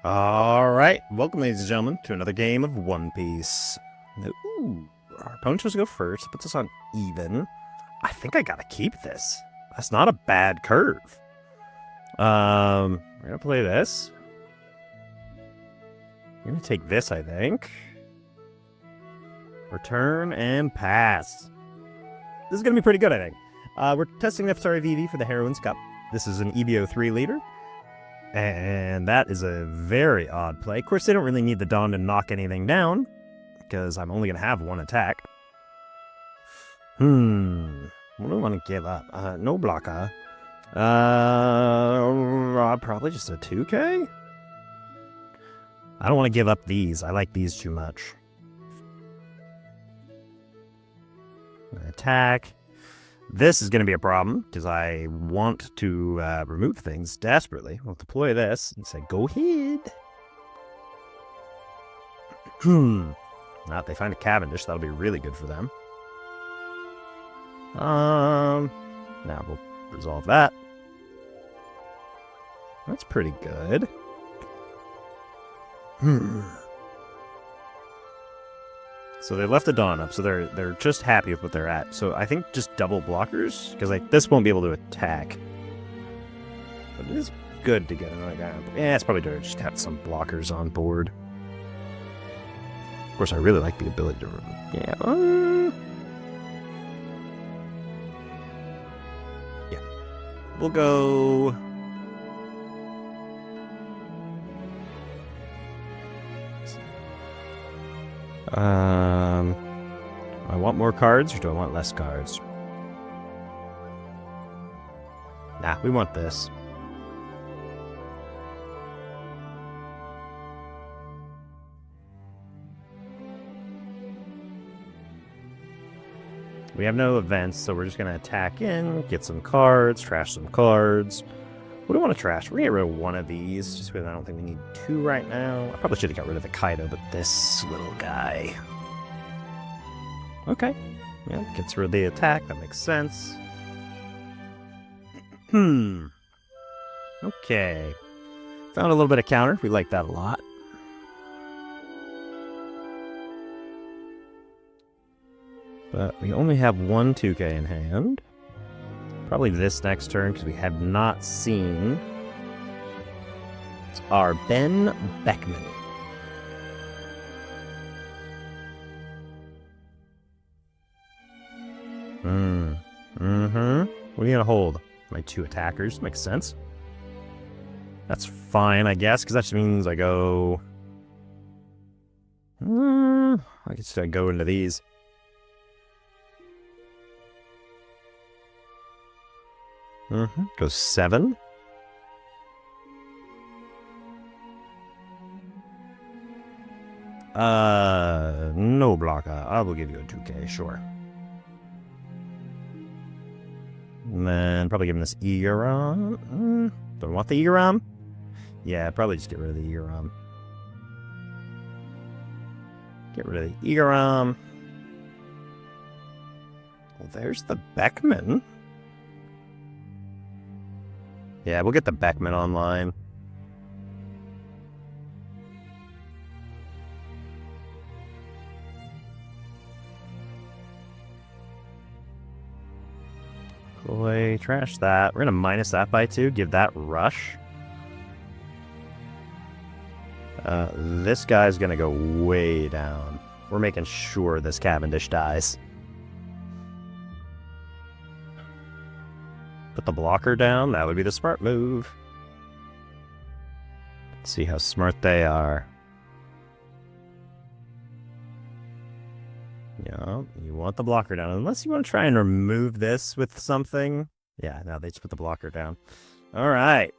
Alright, welcome ladies and gentlemen to another game of One Piece. Ooh, our opponent chose to go first, puts us on even. I think I gotta keep this. That's not a bad curve. We're gonna play this. We're gonna take this, I think. Return and pass. This is gonna be pretty good, I think. We're testing Nefeltari Vivi for the Heroine's Cup. This is an EBO 3 leader. And that is a very odd play. Of course, they don't really need the Dawn to knock anything down, because I'm only going to have one attack. What do I want to give up? No blocker. Probably just a 2k? I don't want to give up these. I like these too much. Attack. This is going to be a problem, because I want to remove things desperately. We'll deploy this and say, go ahead. Now, if they find a Cavendish, that'll be really good for them. Now we'll resolve that. That's pretty good. So they left the Dawn up, so they're just happy with what they're at. So I think just double blockers, because like this won't be able to attack. But it is good to get another guy. Yeah, it's probably better to just have some blockers on board. Of course, I really like the ability to. Yeah. Yeah. We'll go. Do I want more cards or do I want less cards? Nah, we want this. We have no events, so we're just going to attack in, get some cards, trash some cards. What do we want to trash? We're going to get rid of one of these, just because I don't think we need two right now. I probably should have got rid of the Kaido, but this little guy. Okay. Yeah, gets rid of the attack. That makes sense. Okay. Found a little bit of counter. We like that a lot. But we only have one 2k in hand. Probably this next turn, because we have not seen our Ben Beckman. What are you going to hold? My two attackers. Makes sense. That's fine, I guess, because that just means I go... I guess I go into these. Goes 7. No blocker. I will give you a 2k, sure. And then probably give him this Eagerom. Don't want the Eagerom? Yeah, probably just get rid of the Eagerom. Get rid of the Eagerom. Well, there's the Beckman. Yeah, we'll get the Beckman online. Boy, trash that. We're going to minus that by 2, give that rush. This guy's going to go way down. We're making sure this Cavendish dies. Put the blocker down, that would be the smart move. Let's see how smart they are. Yeah, you want the blocker down. Unless you want to try and remove this with something. Yeah, no, they just put the blocker down. Alright.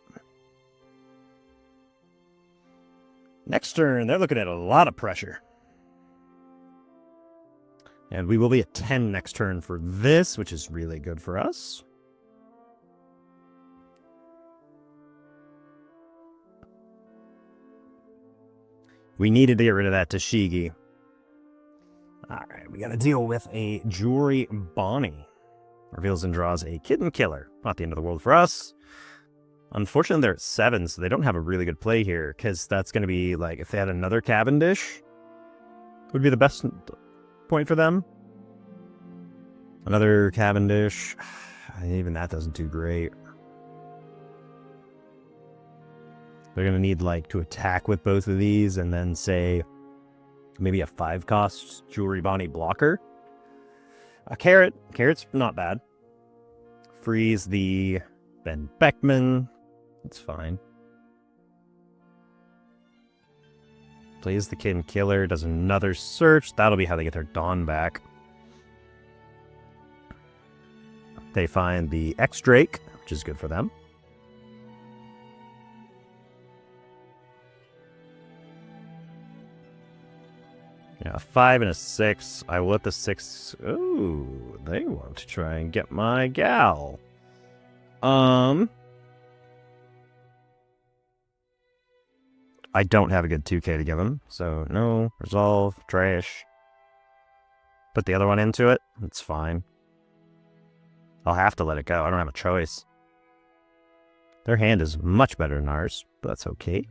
Next turn, they're looking at a lot of pressure. And we will be at 10 next turn for this, which is really good for us. We needed to get rid of that Tashigi. Alright, we gotta deal with a Jewelry Bonney. Reveals and draws a Kitten Killer. Not the end of the world for us. Unfortunately, they're at 7, so they don't have a really good play here, because that's going to be, like, if they had another Cavendish, would be the best point for them. Another Cavendish, even that doesn't do great. They're going to need, like, to attack with both of these, and then, say, maybe a 5-cost Jewelry Bonney blocker. A Carrot. Carrot's not bad. Freeze the Ben Beckman. That's fine. Plays the Kin Killer. Does another search. That'll be how they get their Dawn back. They find the X-Drake, which is good for them. Yeah, a 5 and a 6. I will let the 6... Ooh, they want to try and get my gal. I don't have a good 2K to give him, so no, resolve, trash. Put the other one into it, it's fine. I'll have to let it go, I don't have a choice. Their hand is much better than ours, but that's okay.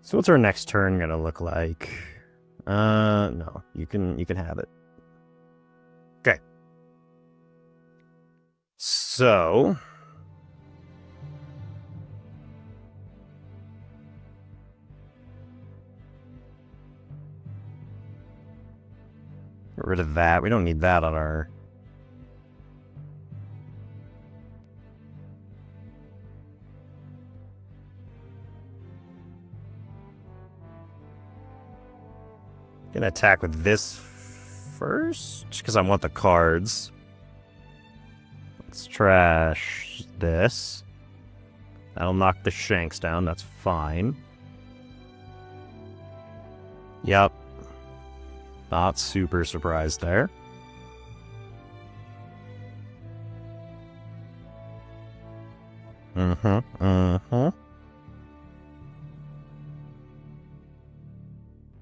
So what's our next turn gonna look like? No, you can have it. Okay. So get rid of that. We don't need that on our... Gonna attack with this first, because I want the cards. Let's trash this. That'll knock the Shanks down, that's fine. Yep. Not super surprised there.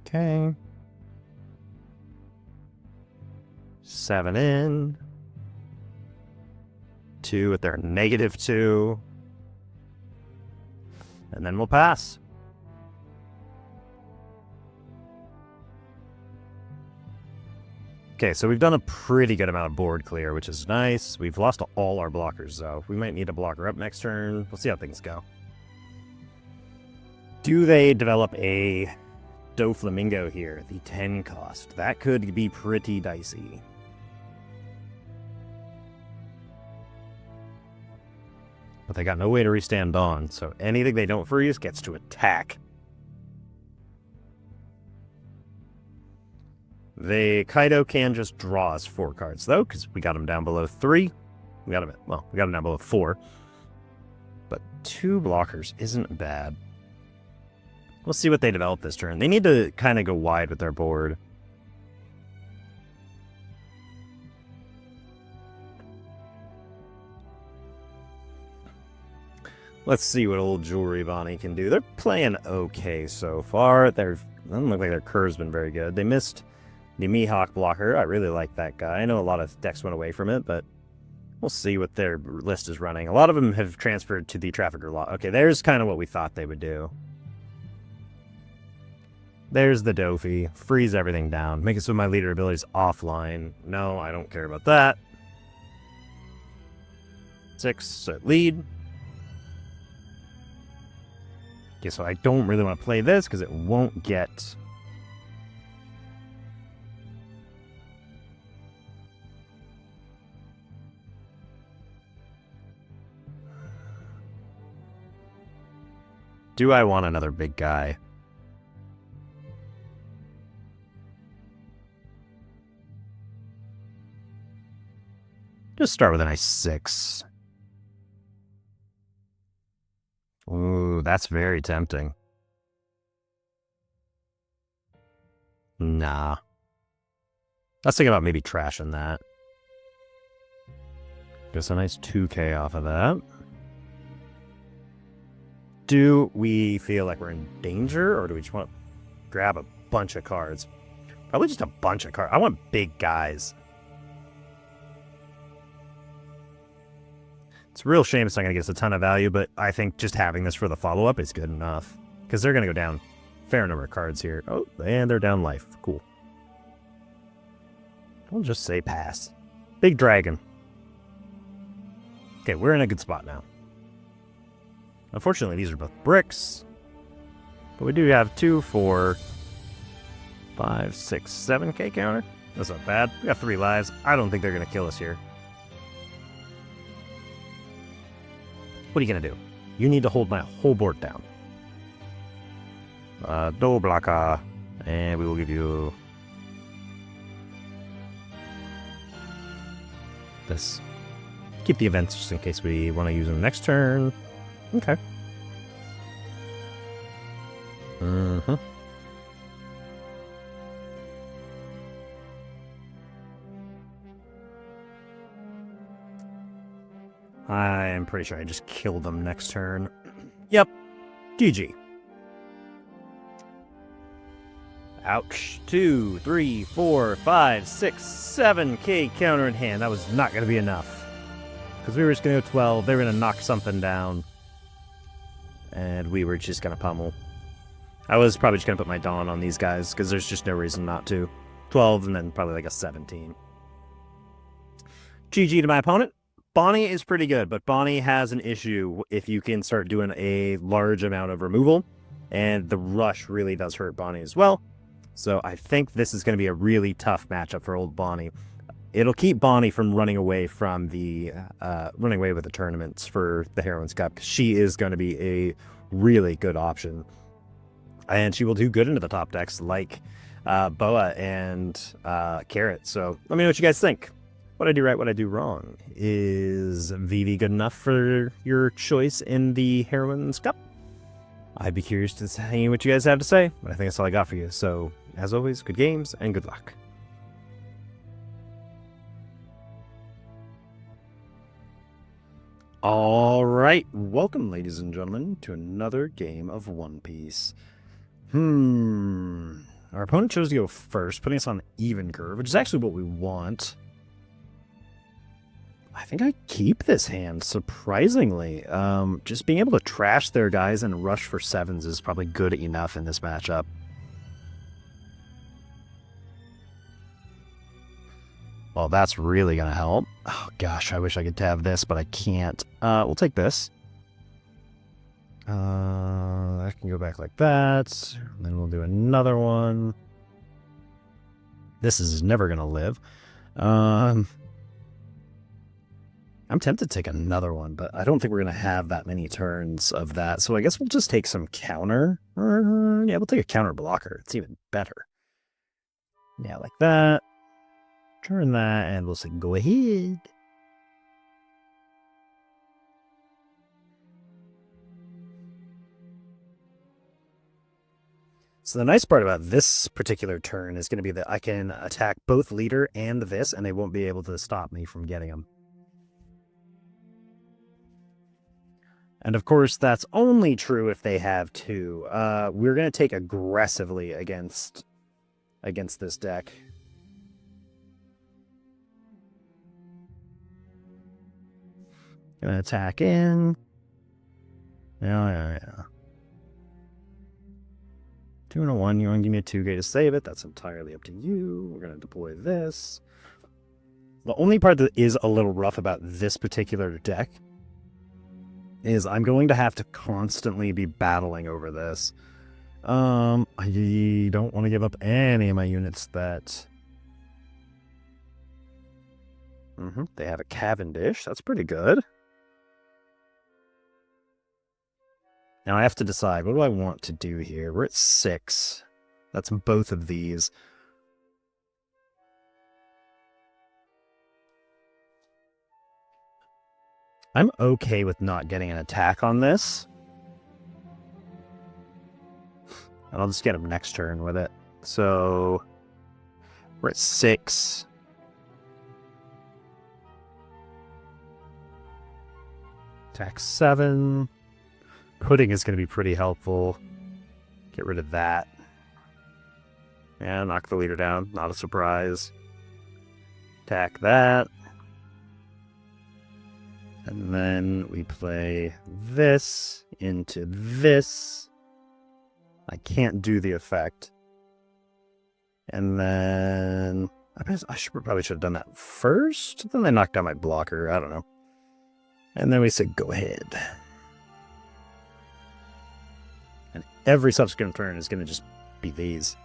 Okay. 7 in. 2 at their -2. And then we'll pass. Okay, so we've done a pretty good amount of board clear, which is nice. We've lost all our blockers, though. We might need a blocker up next turn. We'll see how things go. Do they develop a Doflamingo here? The 10 cost. That could be pretty dicey. But they got no way to restand Dawn, so anything they don't freeze gets to attack. The Kaido can just draw us 4 cards, though, because we got him down below 3. We got him down below 4. But 2 blockers isn't bad. We'll see what they develop this turn. They need to kind of go wide with their board. Let's see what old Jewelry Bonney can do. They're playing okay so far. It doesn't look like their curve's been very good. They missed the Mihawk blocker. I really like that guy. I know a lot of decks went away from it, but we'll see what their list is running. A lot of them have transferred to the Trafficker Law. Okay, there's kind of what we thought they would do. There's the Dofi. Freeze everything down. Make it so my leader ability is offline. No, I don't care about that. 6 at lead. Okay, so I don't really want to play this because it won't get... Do I want another big guy? Just start with a nice 6. Ooh, that's very tempting. Nah. I was thinking about maybe trashing that. Gets a nice 2K off of that. Do we feel like we're in danger, or do we just want to grab a bunch of cards? Probably just a bunch of cards. I want big guys. It's a real shame it's not going to get us a ton of value, but I think just having this for the follow-up is good enough. Because they're going to go down a fair number of cards here. Oh, and they're down life. Cool. I'll just say pass. Big dragon. Okay, we're in a good spot now. Unfortunately, these are both bricks. But we do have 2, 4, 5, 6, 7k counter. That's not bad. We got 3 lives. I don't think they're going to kill us here. What are you going to do? You need to hold my whole board down. No blocker. And we will give you this. Keep the events just in case we want to use them next turn. Okay. I am pretty sure I just kill them next turn. Yep. GG. Ouch. 2, 3, 4, 5, 6, 7k counter in hand. That was not going to be enough. Because we were just going to go 12. They were going to knock something down. And we were just going to pummel. I was probably just going to put my Dawn on these guys. Because there's just no reason not to. 12 and then probably like a 17. GG to my opponent. Bonney is pretty good, but Bonney has an issue if you can start doing a large amount of removal, and the rush really does hurt Bonney as well. So I think this is going to be a really tough matchup for old Bonney. It'll keep Bonney from running away from the with the tournaments for the Heroine's Cup, because she is going to be a really good option, and she will do good into the top decks like Boa and Carrot. So let me know what you guys think. What I do right, what I do wrong. Is Vivi good enough for your choice in the Heroine's Cup? I'd be curious to see what you guys have to say, but I think that's all I got for you. So, as always, good games and good luck. All right, welcome, ladies and gentlemen, to another game of One Piece. Our opponent chose to go first, putting us on even curve, which is actually what we want. I think I keep this hand, surprisingly. Just being able to trash their guys and rush for 7s is probably good enough in this matchup. Well, that's really going to help. Oh, gosh, I wish I could have this, but I can't. We'll take this. I can go back like that. And then we'll do another one. This is never going to live. I'm tempted to take another one, but I don't think we're going to have that many turns of that. So I guess we'll just take some counter. Yeah, we'll take a counter blocker. It's even better. Yeah, like that. Turn that, and we'll say, go ahead. So the nice part about this particular turn is going to be that I can attack both leader and this, and they won't be able to stop me from getting them. And of course, that's only true if they have 2. We're going to take aggressively against this deck. Gonna attack in. Yeah. 2 and a 1. You want to give me a 2K to save it? That's entirely up to you. We're going to deploy this. The only part that is a little rough about this particular deck is I'm going to have to constantly be battling over this. I don't want to give up any of my units that... They have a Cavendish. That's pretty good. Now I have to decide, what do I want to do here? We're at 6. That's both of these. I'm okay with not getting an attack on this. And I'll just get him next turn with it. So we're at 6. Attack 7. Pudding is going to be pretty helpful. Get rid of that. Yeah, knock the leader down. Not a surprise. Attack that. And then we play this into this. I can't do the effect. And then probably should have done that first. Then they knocked down my blocker. I don't know. And then we said, go ahead. And every subsequent turn is going to just be these.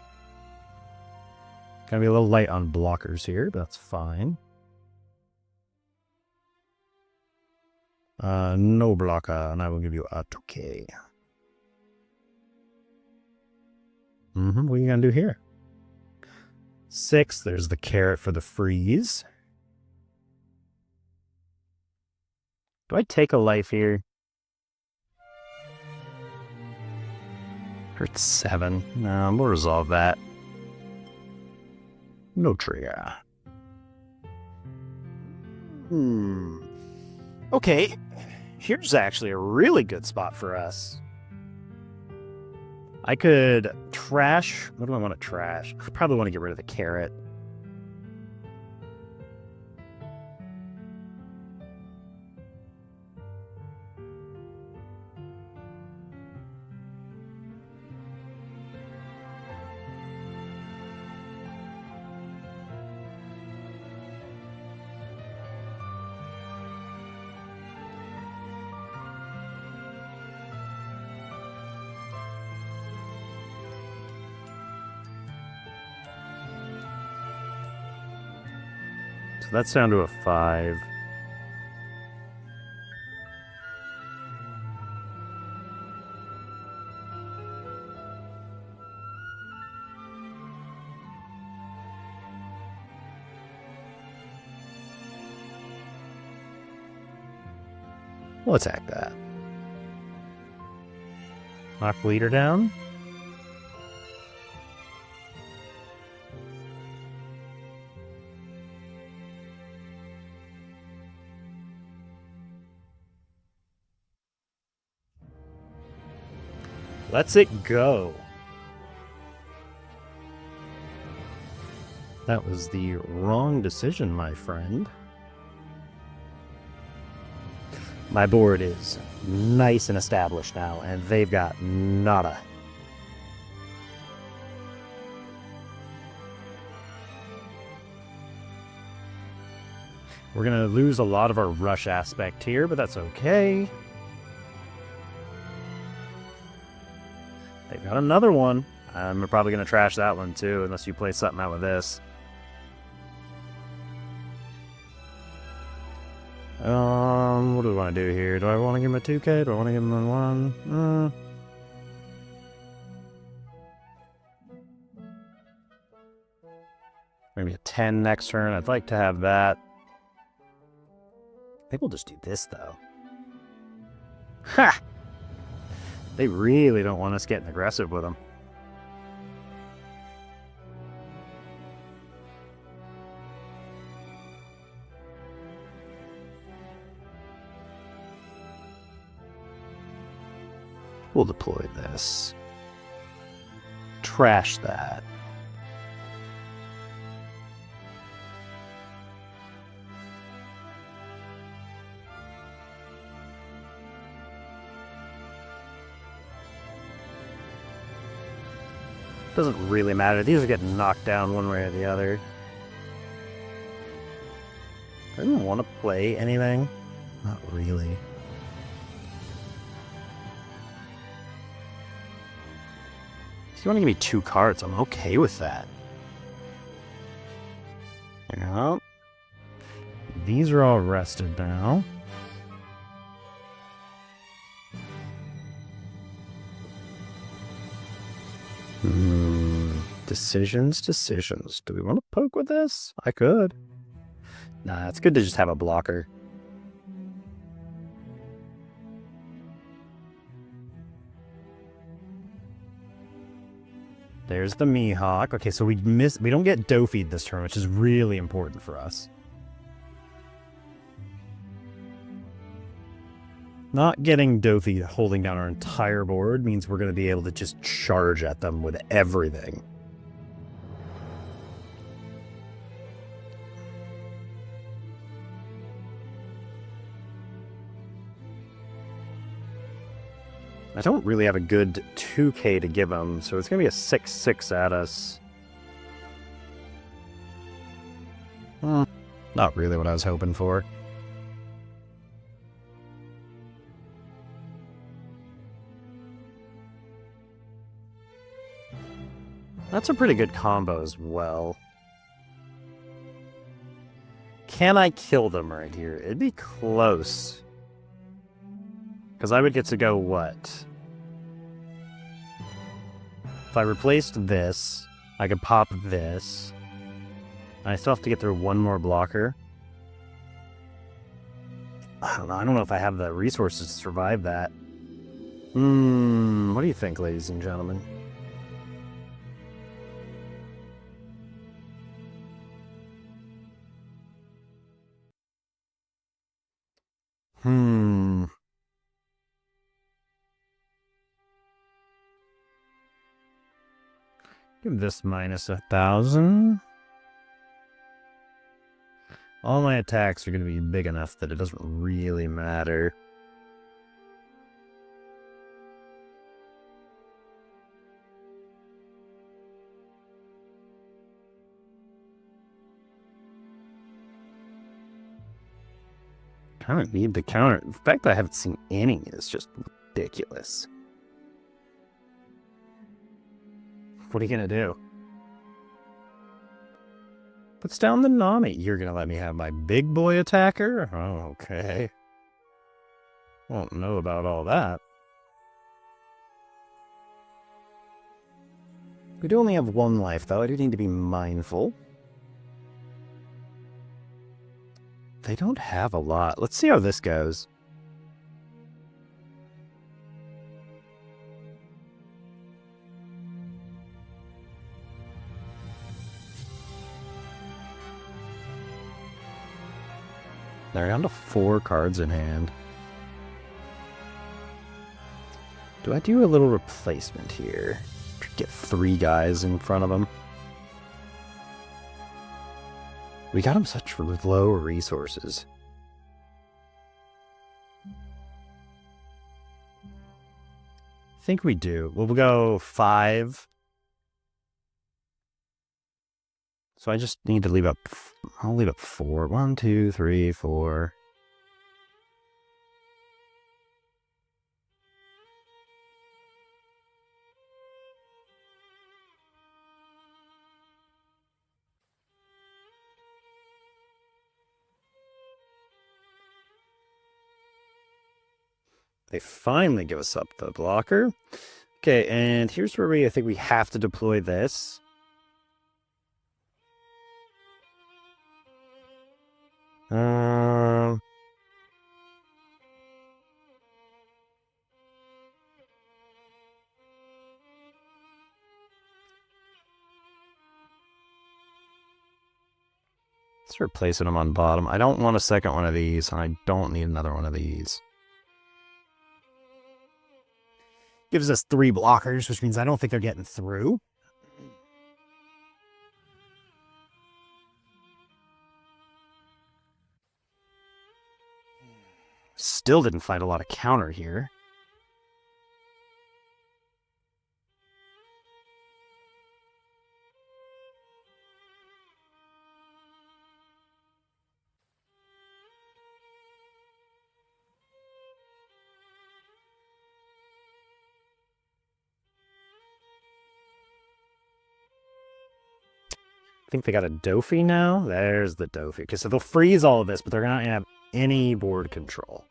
Gonna be a little light on blockers here, but that's fine. No blocker, and I will give you a 2K. What are you gonna do here? 6, there's the carrot for the freeze. Do I take a life here? Hurt 7. No, we'll resolve that. No trigger. Okay. Here's actually a really good spot for us. I could trash. What do I want to trash? I probably want to get rid of the carrot. So that's down to a 5. We'll attack that. Knock the leader down. Let's it go. That was the wrong decision, my friend. My board is nice and established now, and they've got nada. We're going to lose a lot of our rush aspect here, but that's okay. They've got another one. I'm probably going to trash that one too, unless you play something out with this. What do we want to do here? Do I want to give him a 2K? Do I want to give him a 1? Maybe a 10 next turn. I'd like to have that. I think we'll just do this, though. Ha! They really don't want us getting aggressive with them. We'll deploy this. Trash that. Doesn't really matter. These are getting knocked down one way or the other. I didn't want to play anything. Not really. If you want to give me 2 cards, I'm okay with that. Yeah. These are all rested now. Decisions. Do we want to poke with this? I could. Nah, it's good to just have a blocker. There's the Mihawk. Okay, so we don't get Dofied this turn, which is really important for us. Not getting Dofied holding down our entire board means we're going to be able to just charge at them with everything. I don't really have a good 2k to give him, so it's going to be a 6-6 at us. Not really what I was hoping for. That's a pretty good combo as well. Can I kill them right here? It'd be close. Because I would get to go what? If I replaced this, I could pop this. I still have to get through one more blocker. I don't know. I don't know if I have the resources to survive that. What do you think, ladies and gentlemen? Give this minus 1,000. All my attacks are going to be big enough that it doesn't really matter. I don't need the counter. The fact that I haven't seen any is just ridiculous. What are you going to do? Puts down the Nami. You're going to let me have my big boy attacker? Oh, okay. Won't know about all that. We do only have one life, though. I do need to be mindful. They don't have a lot. Let's see how this goes. They're down to 4 cards in hand. Do I do a little replacement here? Get 3 guys in front of them. We got him such low resources. I think we do. We'll go 5. So I just need to leave up... I'll leave up 4. 1, 2, 3, 4. They finally give us up the blocker. Okay, and here's where I think we have to deploy this. Let's replace them on bottom. I don't want a second one of these, and I don't need another one of these. Gives us 3 blockers, which means I don't think they're getting through. Still didn't find a lot of counter here. I think they got a Dofi now. There's the Dofi. Okay, so they'll freeze all of this, but they're not going to have any board control.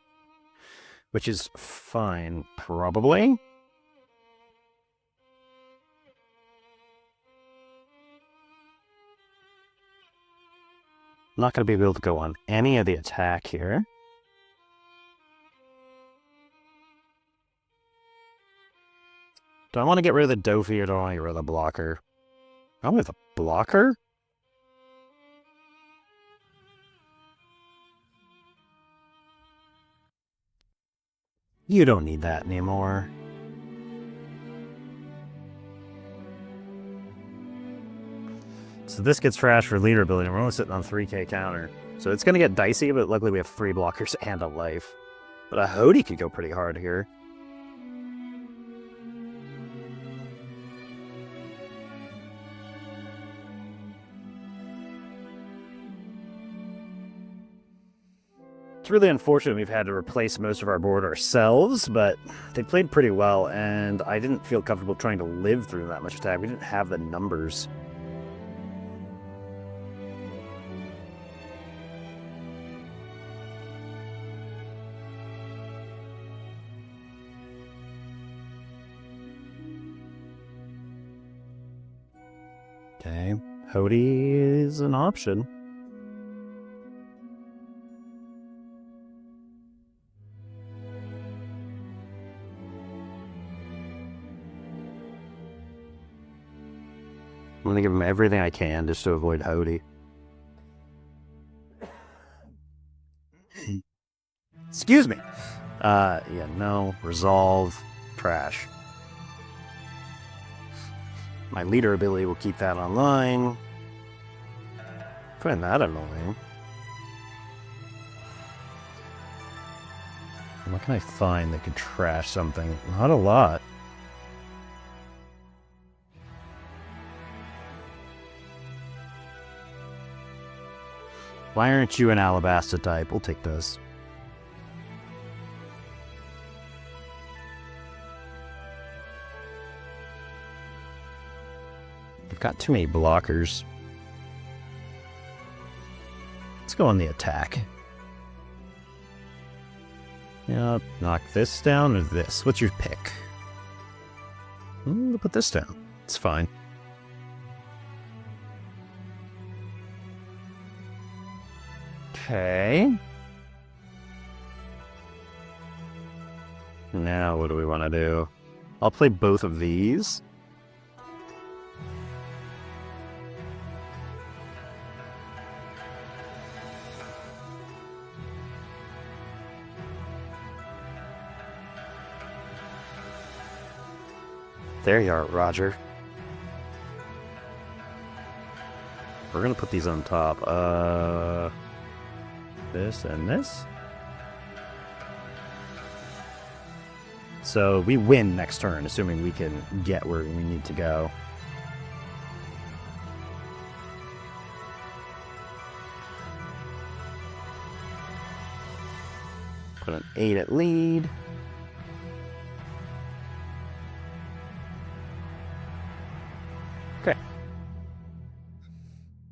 Which is fine, probably. Not going to be able to go on any of the attack here. Do I want to get rid of the Dofi or do I want to get rid of the blocker? Oh, with a blocker? You don't need that anymore. So this gets trashed for leader ability, and we're only sitting on 3k counter. So it's going to get dicey, but luckily we have 3 blockers and a life. But a Hody could go pretty hard here. It's really unfortunate we've had to replace most of our board ourselves, but they played pretty well, and I didn't feel comfortable trying to live through that much attack. We didn't have the numbers. Okay, Hody is an option. I'm going to give him everything I can just to avoid Hody. Excuse me. Yeah, no. Resolve. Trash. My leader ability will keep that online. I find that annoying. What can I find that could trash something? Not a lot. Why aren't you an Alabasta type? We'll take this. We've got too many blockers. Let's go on the attack. Yeah, knock this down or this. What's your pick? We'll put this down. It's fine. Okay. Now what do we want to do? I'll play both of these. There you are, Roger. We're gonna put these on top. This and this. So we win next turn, assuming we can get where we need to go. Put an 8 at lead. Okay.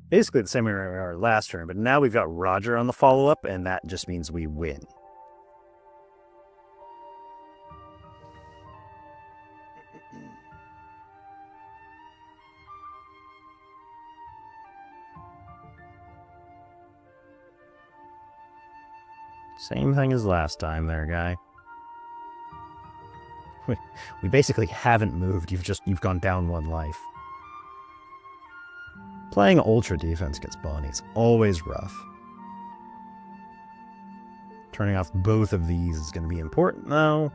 Basically the same way we were last turn, but now we've got Roger on the follow-up, and that just means we win. Same thing as last time there, guy. We basically haven't moved, you've gone down 1 life. Playing ultra defense against Bonney is always rough. Turning off both of these is going to be important, though.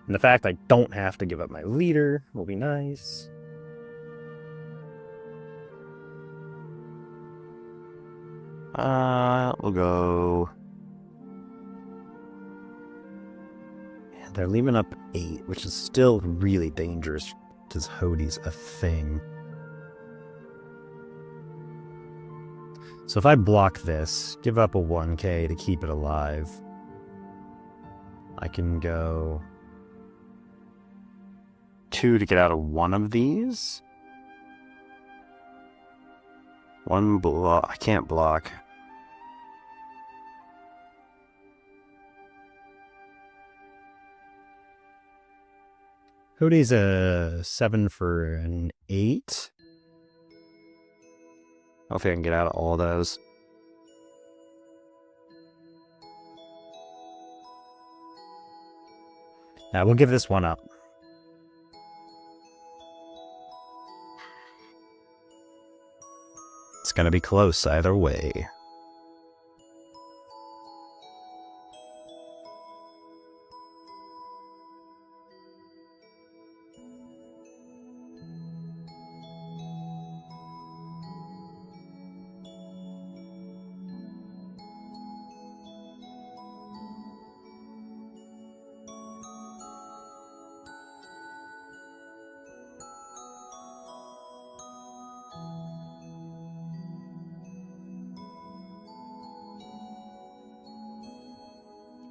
And the fact I don't have to give up my leader will be nice. We'll go... Yeah, they're leaving up 8, which is still really dangerous, because Hody's a thing. So if I block this, give up a 1k to keep it alive, I can go 2 to get out of one of these. 1 block. I can't block. Hody's a 7 for an 8. I don't think I can get out of all those. Yeah, we'll give this one up. It's gonna be close either way.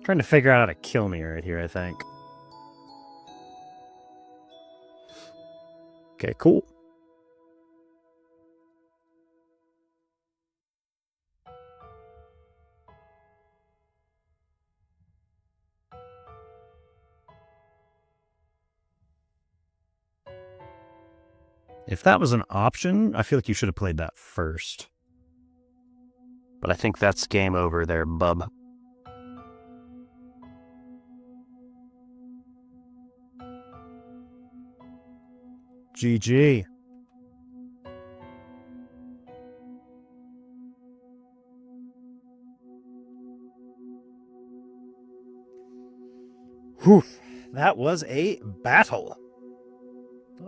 Trying to figure out how to kill me right here, I think. Okay, cool. If that was an option, I feel like you should have played that first. But I think that's game over there, bub. GG. Whew. That was a battle.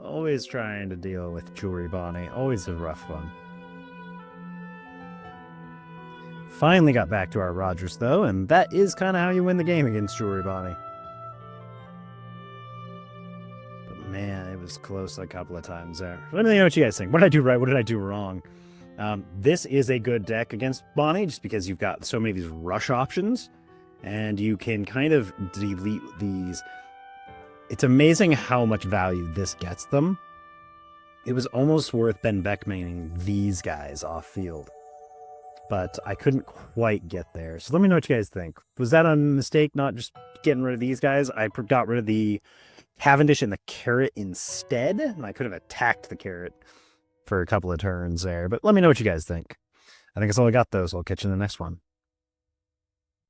Always trying to deal with Jewelry Bonney. Always a rough one. Finally got back to our Rogers, though, and that is kind of how you win the game against Jewelry Bonney. But man, it was close a couple of times there. Let me know what you guys think. What did I do right? What did I do wrong? This is a good deck against Bonney, just because you've got so many of these rush options, and you can kind of delete these. It's amazing how much value this gets them. It was almost worth Ben Beckmaning these guys off field, but I couldn't quite get there. So let me know what you guys think. Was that a mistake, not just getting rid of these guys? I got rid of the Cavendish and the Carrot instead, and I could have attacked the Carrot for a couple of turns there. But let me know what you guys think. I think that's all I got, though, so I'll catch you in the next one.